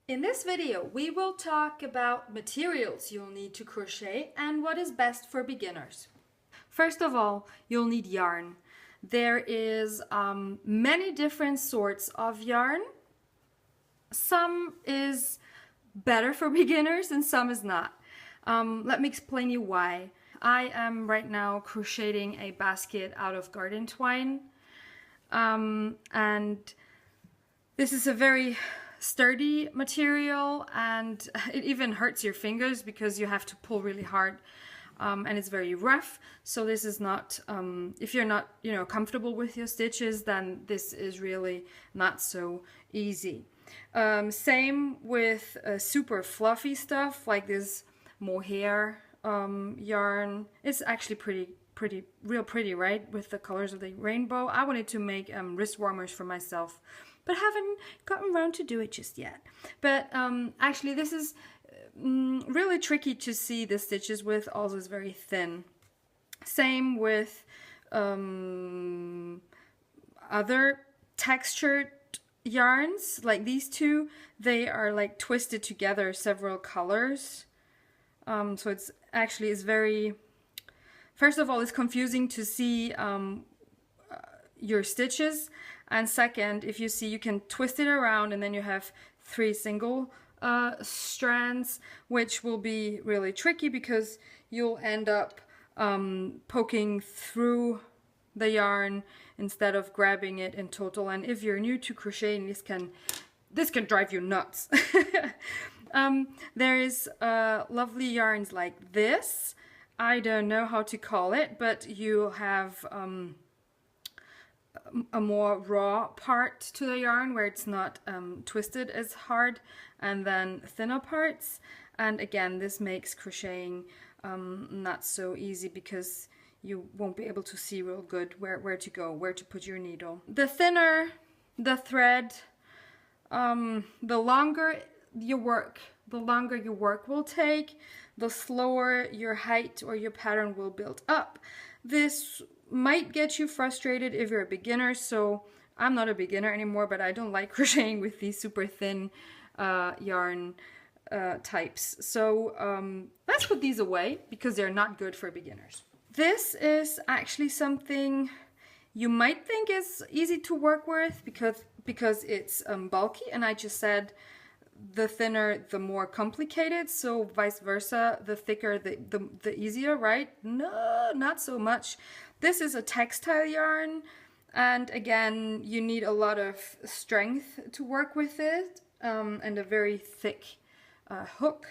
In this video, we will talk about materials you'll need to crochet and what is best for beginners. First of all, you'll need yarn. There is many different sorts of yarn. Some is better for beginners and some is not. Let me explain you why. I am right now crocheting a basket out of garden twine, and this is a very sturdy material, and it even hurts your fingers because you have to pull really hard, and it's very rough. So this is not, if you're not, comfortable with your stitches, then this is really not so easy. Same with super fluffy stuff like this mohair yarn. It's actually real pretty, right? With the colors of the rainbow. I wanted to make wrist warmers for myself, but haven't gotten around to do it just yet. But actually this is really tricky to see the stitches with, also is very thin. Same with other textured yarns, like these two. They are like twisted together several colors. So it's actually very, first of all, it's confusing to see your stitches, and second, if you see, you can twist it around and then you have 3 single strands, which will be really tricky because you'll end up poking through the yarn instead of grabbing it in total. And if you're new to crocheting, this can drive you nuts. There is lovely yarns like this. I don't know how to call it, but you have a more raw part to the yarn where it's not twisted as hard, and then thinner parts. And again, this makes crocheting not so easy because you won't be able to see real good where to go, where to put your needle. The thinner the thread, the longer your work will take, the slower your height or your pattern will build up. This might get you frustrated if you're a beginner, so I'm not a beginner anymore, but I don't like crocheting with these super thin yarn types. So let's put these away because they're not good for beginners. This is actually something you might think is easy to work with because it's bulky, and I just said the thinner the more complicated, so vice versa, the thicker the easier, right? No, not so much. This is a textile yarn, and again, you need a lot of strength to work with it, and a very thick hook.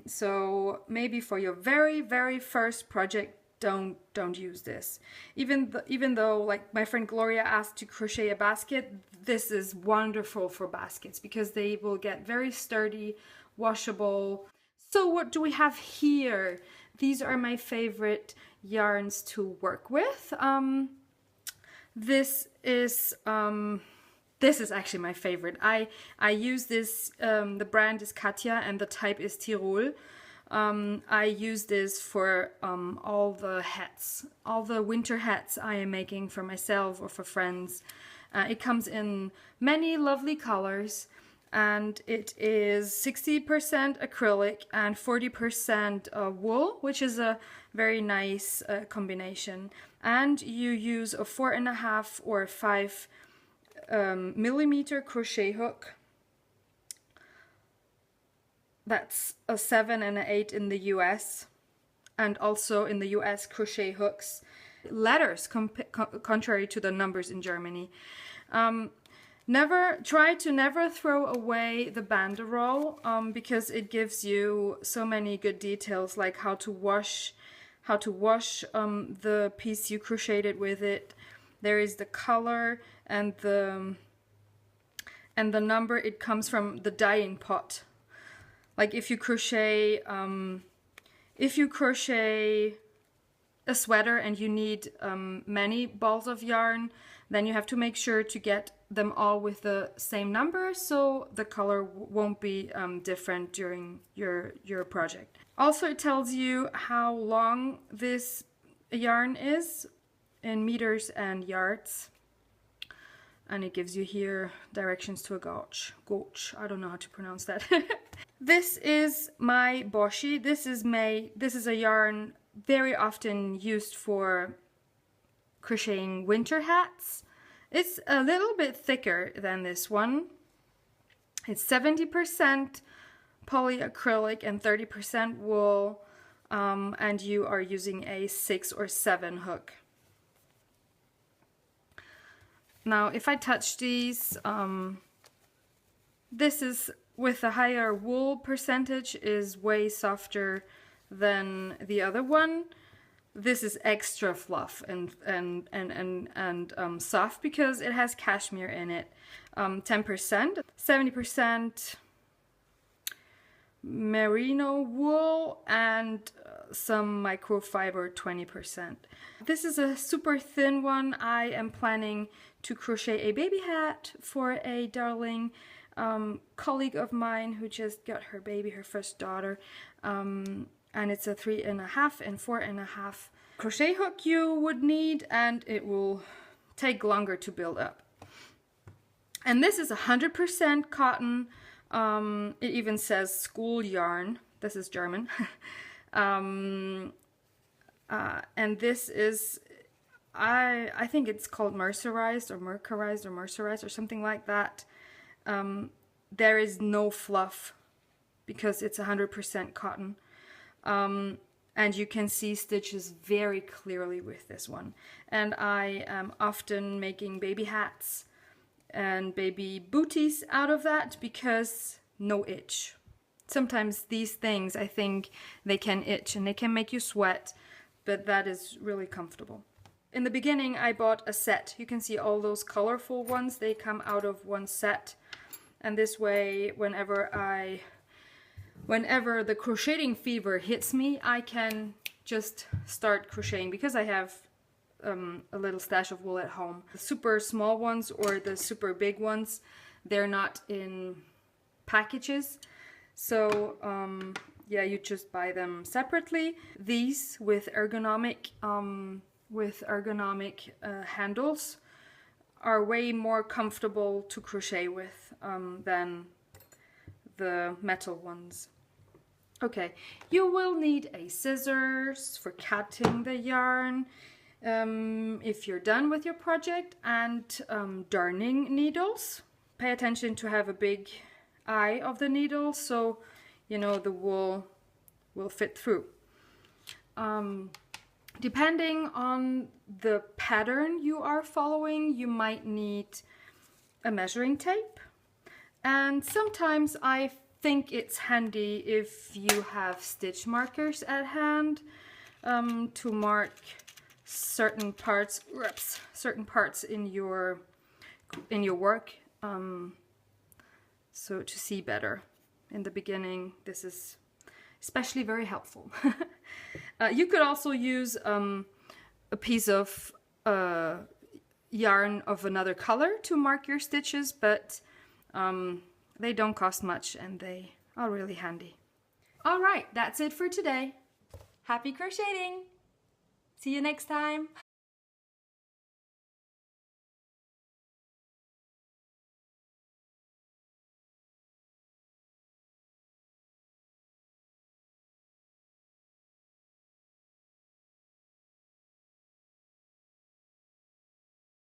So maybe for your very first project, don't use this. Even though, like my friend Gloria asked to crochet a basket, this is wonderful for baskets because they will get very sturdy, washable. So what do we have here? These are my favorite yarns to work with. This is actually my favorite. I use this, the brand is Katja and the type is Tirol. I use this for all the hats, all the winter hats I am making for myself or for friends. It comes in many lovely colors, and it is 60% acrylic and 40% wool, which is a very nice combination. And you use a 4.5 or 5 millimeter crochet hook. That's a 7 and an 8 in the US, and also in the US crochet hooks letters contrary to the numbers in Germany. Try to never throw away the banderole because it gives you so many good details, like how to wash the piece you crocheted with it. There is the color and the number. It comes from the dyeing pot. Like if you crochet a sweater and you need many balls of yarn, then you have to make sure to get them all with the same number, so the color won't be different during your project. Also, it tells you how long this yarn is in meters and yards. and it gives you here directions to a gauge. I don't know how to pronounce that. This is my boshi. This is a yarn very often used for crocheting winter hats. It's a little bit thicker than this one. It's 70% polyacrylic and 30% wool, and you are using a 6 or 7 hook. Now if I touch these, this is with a higher wool percentage is way softer than the other one. This is extra fluff and soft because it has cashmere in it. 10%, 70% merino wool, and some microfiber, 20%. This is a super thin one. I am planning to crochet a baby hat for a darling colleague of mine who just got her baby, her first daughter. And it's a 3.5 and 4.5 crochet hook you would need, and it will take longer to build up. And this is 100% cotton. It even says school yarn. This is German. And this is, I think it's called mercerized or something like that. There is no fluff because it's 100% cotton. And you can see stitches very clearly with this one. And I am often making baby hats and baby booties out of that because no itch. Sometimes these things, I think they can itch and they can make you sweat, but that is really comfortable. In the beginning I bought a set. You can see all those colorful ones, they come out of one set. And this way, whenever the crocheting fever hits me, I can just start crocheting because I have a little stash of wool at home. The super small ones or the super big ones, they're not in packages. So yeah, you just buy them separately. These with ergonomic handles are way more comfortable to crochet with than the metal ones. Okay, you will need a scissors for cutting the yarn if you're done with your project, and darning needles. Pay attention to have a big eye of the needle so you know the wool will fit through. Depending on the pattern you are following, you might need a measuring tape, and sometimes I think it's handy if you have stitch markers at hand to mark certain parts in your work, so to see better. In the beginning, this is especially very helpful. You could also use a piece of yarn of another color to mark your stitches, but they don't cost much and they are really handy. All right, that's it for today. Happy crocheting! See you next time!